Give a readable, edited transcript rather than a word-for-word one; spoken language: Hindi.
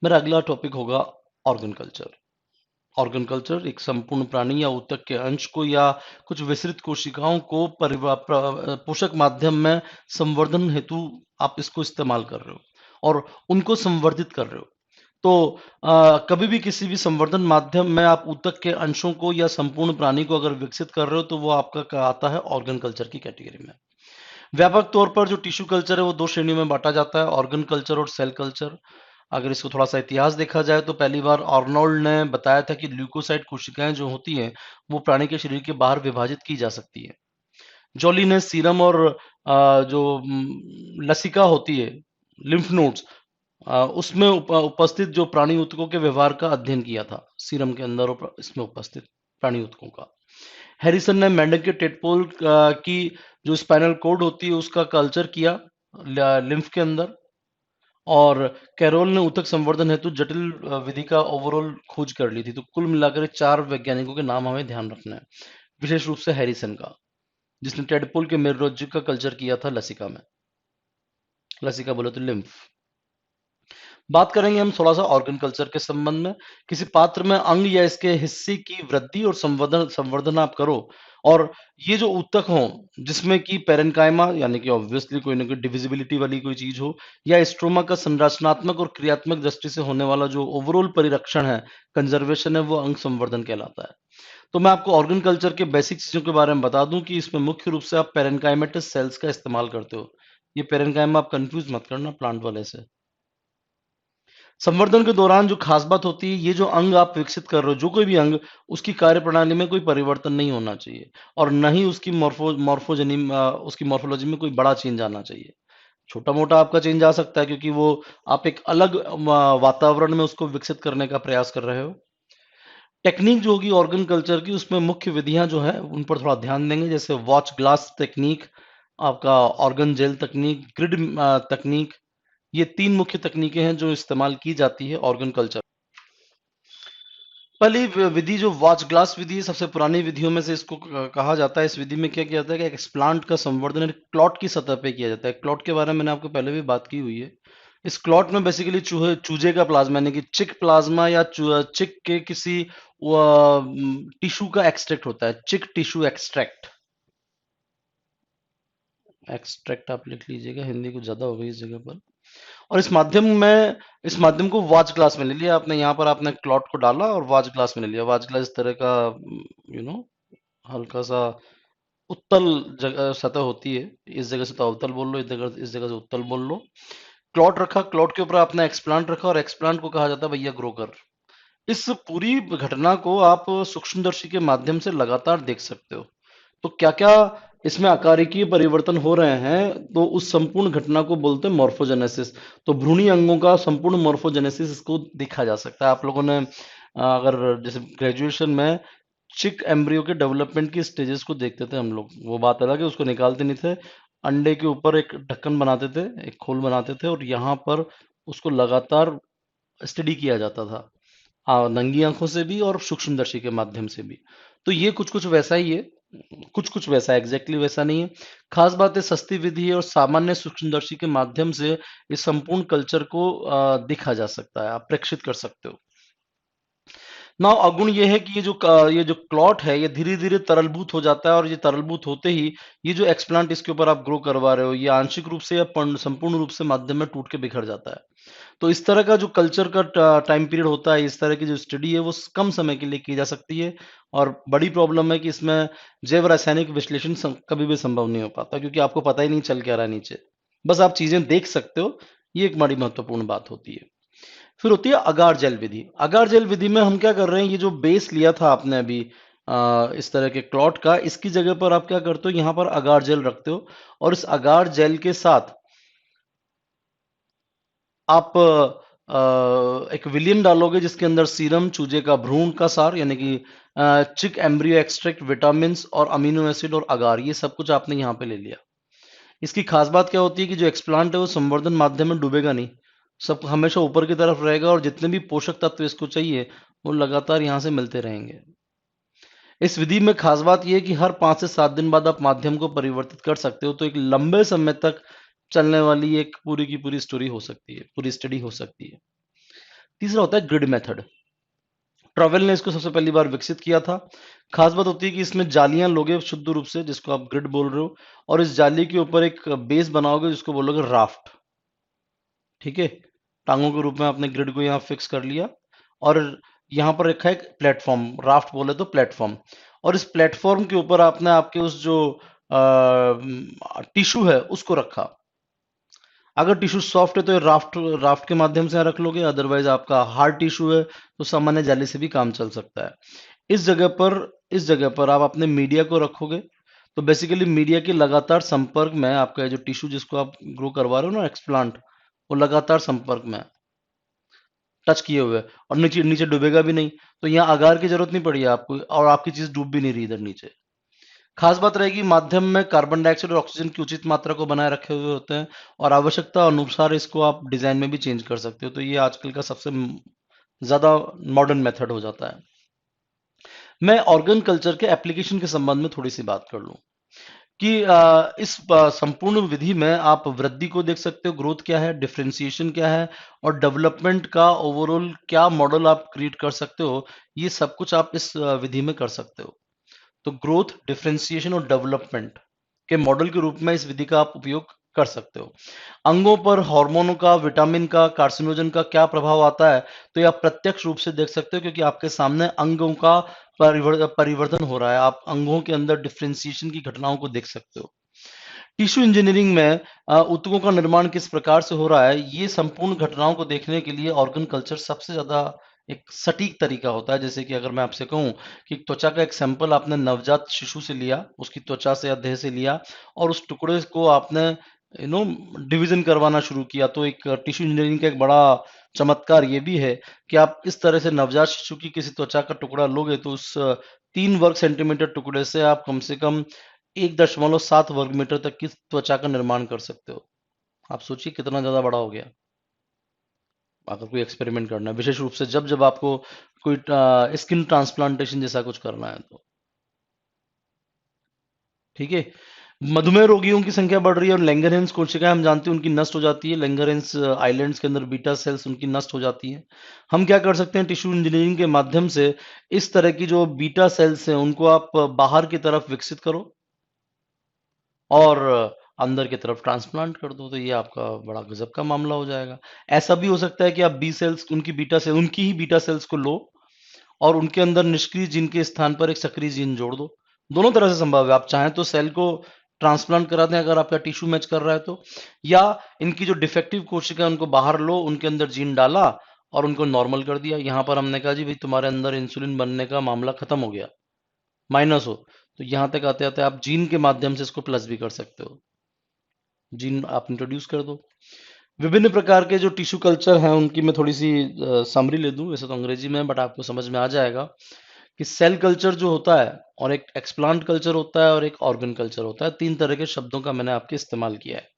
मेरा अगला टॉपिक होगा ऑर्गन कल्चर। ऑर्गन कल्चर एक संपूर्ण प्राणी या ऊतक के अंश को या कुछ विसरित कोशिकाओं को पोषक माध्यम में संवर्धन हेतु आप इसको इस्तेमाल कर रहे हो और उनको संवर्धित कर रहे हो। तो कभी भी किसी भी संवर्धन माध्यम में आप ऊतक के अंशों को या संपूर्ण प्राणी को अगर विकसित कर रहे हो तो वो आपका आता है ऑर्गन कल्चर की कैटेगरी में। व्यापक तौर पर जो टिश्यू कल्चर है वो दो श्रेणियों में बांटा जाता है, ऑर्गन कल्चर और सेल कल्चर। अगर इसको थोड़ा सा इतिहास देखा जाए तो पहली बार आर्नोल्ड ने बताया था कि ल्यूकोसाइट कोशिकाएं जो होती हैं वो प्राणी के शरीर के बाहर विभाजित की जा सकती है। जॉली ने सीरम और जो लसिका होती है, लिम्फ नोड्स, उसमें उपस्थित जो प्राणी ऊतकों के व्यवहार का अध्ययन किया था, सीरम के अंदर और इसमें उपस्थित प्राणी ऊतकों का। हैरिसन ने मेंढक के टेडपोल की जो स्पाइनल कोड होती है उसका कल्चर किया लिम्फ के अंदर। और कैरोल ने ऊतक संवर्धन हेतु जटिल विधि का ओवरऑल खोज कर ली थी। तो कुल मिलाकर ये 4 वैज्ञानिकों के नाम हमें ध्यान रखना है, विशेष रूप से हैरिसन का, जिसने टेडपोल के मेरुरज्जु का कल्चर किया था लसिका में। लसिका बोले तो लिम्फ। बात करेंगे हम थोड़ा सा ऑर्गन कल्चर के संबंध में। किसी पात्र में अंग या इसके हिस्से की वृद्धि और संवर्धन संवर्धन आप करो, और ये जो ऊतक हो जिसमें कि पेरेन्काइमा यानी कि ऑब्वियसली कोई ना कोई डिविजिबिलिटी वाली कोई चीज हो, या स्ट्रोमा का संरचनात्मक और क्रियात्मक दृष्टि से होने वाला जो ओवरऑल परिरक्षण है, कंजर्वेशन है, वो अंग संवर्धन कहलाता है। तो मैं आपको ऑर्गन कल्चर के बेसिक चीजों के बारे में बता दूं कि इसमें मुख्य रूप से आप पेरेन्काइमेटस सेल्स का इस्तेमाल करते हो। ये पेरेन्काइमा आप कंफ्यूज मत करना प्लांट वाले से। संवर्धन के दौरान जो खास बात होती है, ये जो अंग आप विकसित कर रहे हो, जो कोई भी अंग, उसकी कार्यप्रणाली में कोई परिवर्तन नहीं होना चाहिए और न ही उसकी उसकी मॉर्फोलॉजी में कोई बड़ा चेंज आना चाहिए। छोटा-मोटा आपका चेंज आ सकता है क्योंकि वो आप एक अलग वातावरण में उसको विकसित करने का प्रयास कर रहे हो। टेक्नीक जो होगी ऑर्गन कल्चर की, उसमें मुख्य विधियां जो है उन पर थोड़ा ध्यान देंगे, जैसे वॉच ग्लास टेक्निक, आपका ऑर्गन जेल तकनीक, ग्रिड तकनीक। ये 3 मुख्य तकनीकें हैं जो इस्तेमाल की जाती है ऑर्गन कल्चर। पहली विधि जो वॉच ग्लास विधि है, सबसे पुरानी विधियों में से इसको कहा जाता है। इस विधि में क्या किया जाता है कि एक्सप्लांट का संवर्धन क्लॉट की सतह पे किया जाता है। क्लॉट के बारे में मैंने आपको पहले भी बात की हुई है। इस क्लॉट में बेसिकली चूजे का प्लाज्मा यानी कि चिक प्लाज्मा या चिक के किसी टिश्यू का एक्सट्रैक्ट होता है, चिक टिश्यू एक्सट्रैक्ट। एक्सट्रैक्ट आप लिख लीजिएगा, हिंदी कुछ ज्यादा हो गई इस जगह पर। और इस माध्यम को वाच ग्लास में ले लिया आपने। यहाँ पर आपने क्लॉट को डाला और वाच ग्लास में ले लिया। वाच ग्लास इस तरह का यू नो हल्का सा उत्तल जगह सतह होती है। इस जगह से तो अवतल बोल लो, इस जगह से उत्तल बोल लो। क्लॉट रखा, क्लॉट के ऊपर आपने एक्सप्लांट रखा और एक्सप्लांट को कहा जाता है भैया ग्रो कर। इस पूरी घटना को आप सूक्ष्मदर्शी के माध्यम से लगातार देख सकते हो। तो क्या-क्या इसमें आकारिकीय परिवर्तन हो रहे हैं, तो उस संपूर्ण घटना को बोलते हैं मॉर्फोजेनेसिस। तो भ्रूणी अंगों का संपूर्ण मॉर्फोजेनेसिस इसको देखा जा सकता है। आप लोगों ने अगर जैसे ग्रेजुएशन में चिक एम्ब्रियो के डेवलपमेंट की स्टेजेस को देखते थे हम लोग, वो बात अलग है, उसको निकालते नहीं थे। अंडे के ऊपर एक ढक्कन बनाते थे, एक खोल बनाते थे और यहाँ पर उसको लगातार स्टडी किया जाता था, नंगी आंखों से भी और सूक्ष्मदर्शी के माध्यम से भी। तो ये कुछ कुछ वैसा ही है, कुछ कुछ वैसा एग्जैक्टली वैसा नहीं है। खास बात है सस्ती विधि है और सामान्य सूक्ष्मदर्शी के माध्यम से इस संपूर्ण कल्चर को देखा जा सकता है, आप प्रेक्षित कर सकते हो। ना अवगुण ये है कि ये जो क्लॉट है ये धीरे धीरे तरलभूत हो जाता है और ये तरलभूत होते ही ये जो एक्सप्लांट इसके ऊपर आप ग्रो करवा रहे हो ये आंशिक रूप से या संपूर्ण रूप से माध्यम में टूट के बिखर जाता है। तो इस तरह का जो कल्चर का टाइम पीरियड होता है, इस तरह की जो स्टडी है वो कम समय के लिए की जा सकती है। और बड़ी प्रॉब्लम है कि इसमें जैव रासायनिक विश्लेषण कभी भी संभव नहीं हो पाता क्योंकि आपको पता ही नहीं चल क्या रहा है नीचे, बस आप चीजें देख सकते हो। ये एक बड़ी महत्वपूर्ण बात होती है। फिर होती है अगार जेल विधि। अगार जेल विधि में हम क्या कर रहे हैं, ये जो बेस लिया था आपने अभी इस तरह के क्लॉट का, इसकी जगह पर आप क्या करते हो, यहाँ पर अगार जेल रखते हो और इस अगार जेल के साथ आप एक विलियन डालोगे जिसके अंदर सीरम, चूजे का भ्रूण का सार यानी कि चिक एम्ब्रियो एक्सट्रैक्ट, विटामिन और अमीनो एसिड और अगार, ये सब कुछ आपने यहाँ पे ले लिया। इसकी खास बात क्या होती है कि जो एक्सप्लांट है वो संवर्धन माध्यम में डूबेगा नहीं, सब हमेशा ऊपर की तरफ रहेगा और जितने भी पोषक तत्व इसको चाहिए वो लगातार यहाँ से मिलते रहेंगे। इस विधि में खास बात यह है कि हर 5 से 7 दिन बाद आप माध्यम को परिवर्तित कर सकते हो, तो एक लंबे समय तक चलने वाली एक पूरी की पूरी स्टोरी हो सकती है, पूरी स्टडी हो सकती है। तीसरा होता है ग्रिड मेथड। ट्रॉवेल ने इसको सबसे पहली बार विकसित किया था। खास बात होती है कि इसमें जालियां लोगे शुद्ध रूप से, जिसको आप ग्रिड बोल रहे हो, और इस जाली के ऊपर एक बेस बनाओगे जिसको बोलोगे राफ्ट। ठीक है, टांगों के रूप में आपने ग्रिड को यहाँ फिक्स कर लिया, और यहाँ पर रखा है एक प्लेटफॉर्म, राफ्ट बोले तो प्लेटफॉर्म। और इस प्लेटफॉर्म के ऊपर आपने आपके उस जो टिश्यू है उसको रखा। अगर टिश्यू सॉफ्ट है तो ये राफ्ट राफ्ट के माध्यम से रख लोगे, अदरवाइज आपका हार्ड टिश्यू है तो सामान्य जाली से भी काम चल सकता है। इस जगह पर इस जगह पर आप अपने मीडिया को रखोगे, तो बेसिकली मीडिया के लगातार संपर्क में आपका ये जो टिश्यू जिसको आप ग्रो करवा रहे हो ना, एक्सप्लांट, वो लगातार संपर्क में है, टच किए हुए है, और नीचे नीचे डूबेगा भी नहीं। तो यहाँ आगार की जरूरत नहीं पड़ी है आपको, और आपकी चीज डूब भी नहीं रही इधर नीचे। खास बात रहेगी, माध्यम में कार्बन डाइऑक्साइड और ऑक्सीजन की उचित मात्रा को बनाए रखे हुए होते हैं, और आवश्यकता अनुसार इसको आप डिजाइन में भी चेंज कर सकते हो। तो ये आजकल का सबसे ज्यादा मॉडर्न मेथड हो जाता है। मैं ऑर्गन कल्चर के एप्लीकेशन के संबंध में थोड़ी सी बात कर लूं कि इस संपूर्ण विधि में आप वृद्धि को देख सकते हो, ग्रोथ क्या है, डिफरेंशिएशन क्या है, और डेवलपमेंट का ओवरऑल क्या मॉडल आप क्रिएट कर सकते हो। ये सब कुछ आप इस विधि में कर सकते हो। तो ग्रोथ, डिफरेंशिएशन और डेवलपमेंट के मॉडल के रूप में इस विधि का आप उपयोग कर सकते हो। अंगों पर हार्मोनों का, विटामिन का, कार्सिनोजन का क्या प्रभाव आता है, तो ये आप प्रत्यक्ष रूप से देख सकते हो, क्योंकि आपके सामने अंगों का परिवर्तन हो रहा है। आप अंगों के अंदर डिफरेंशिएशन की घटनाओं को देख सकते हो। टिश्यू इंजीनियरिंग में ऊतकों का निर्माण किस प्रकार से हो रहा है, ये संपूर्ण घटनाओं को देखने के लिए ऑर्गन कल्चर सबसे ज्यादा एक सटीक तरीका होता है। जैसे कि अगर मैं आपसे कहूं कि त्वचा का एक सैंपल आपने नवजात शिशु से लिया, उसकी त्वचा से या देह से लिया, और उस टुकड़े को आपने डिवीजन करवाना शुरू किया, तो एक टिश्यू इंजीनियरिंग का एक बड़ा चमत्कार ये भी है कि आप इस तरह से नवजात शिशु की किसी त्वचा का टुकड़ा लोगे, तो उस 3 वर्ग सेंटीमीटर टुकड़े से आप कम से कम 1.7 वर्ग मीटर तक की त्वचा का निर्माण कर सकते हो। आप सोचिए कितना ज्यादा बड़ा हो गया। अगर कोई एक्सपेरिमेंट करना है, विशेष रूप से जब जब आपको कोई स्किन ट्रांसप्लांटेशन जैसा कुछ करना है तो। ठीक है, मधुमेह रोगियों की संख्या बढ़ रही है, और लैंगरहेंस कोशिकाएं हम जानते हैं उनकी नष्ट हो जाती है। लैंगरहेंस आइलैंड्स के अंदर बीटा सेल्स उनकी नष्ट हो जाती है। हम क्या कर सकते हैं, टिश्यू इंजीनियरिंग के माध्यम से इस तरह की जो बीटा सेल्स हैं उनको आप बाहर की तरफ विकसित करो, और अंदर की तरफ ट्रांसप्लांट कर दो, तो ये आपका बड़ा गजब का मामला हो जाएगा। ऐसा भी हो सकता है कि आप बी सेल्स, उनकी ही बीटा सेल्स को लो, और उनके अंदर निष्क्रिय जीन के स्थान पर एक सक्रिय जीन जोड़ दो। दोनों तरह से संभव है। आप चाहें तो सेल को ट्रांसप्लांट करा दें अगर आपका टिश्यू मैच कर रहा है तो, या इनकी जो डिफेक्टिव कोशिका है उनको बाहर लो, उनके अंदर जीन डाला और उनको नॉर्मल कर दिया। यहाँ पर हमने कहा जी भाई तुम्हारे अंदर इंसुलिन बनने का मामला खत्म हो गया, माइनस हो, तो यहाँ तक आते आते आप जीन के माध्यम से इसको प्लस भी कर सकते हो। जीन आप इंट्रोड्यूस कर दो। विभिन्न प्रकार के जो टिश्यू कल्चर हैं उनकी मैं थोड़ी सी समरी ले दूं, वैसे तो अंग्रेजी में है, बट आपको समझ में आ जाएगा कि सेल कल्चर जो होता है, और एक एक्सप्लांट कल्चर होता है, और एक ऑर्गन कल्चर होता है। 3 तरह के शब्दों का मैंने आपके इस्तेमाल किया है।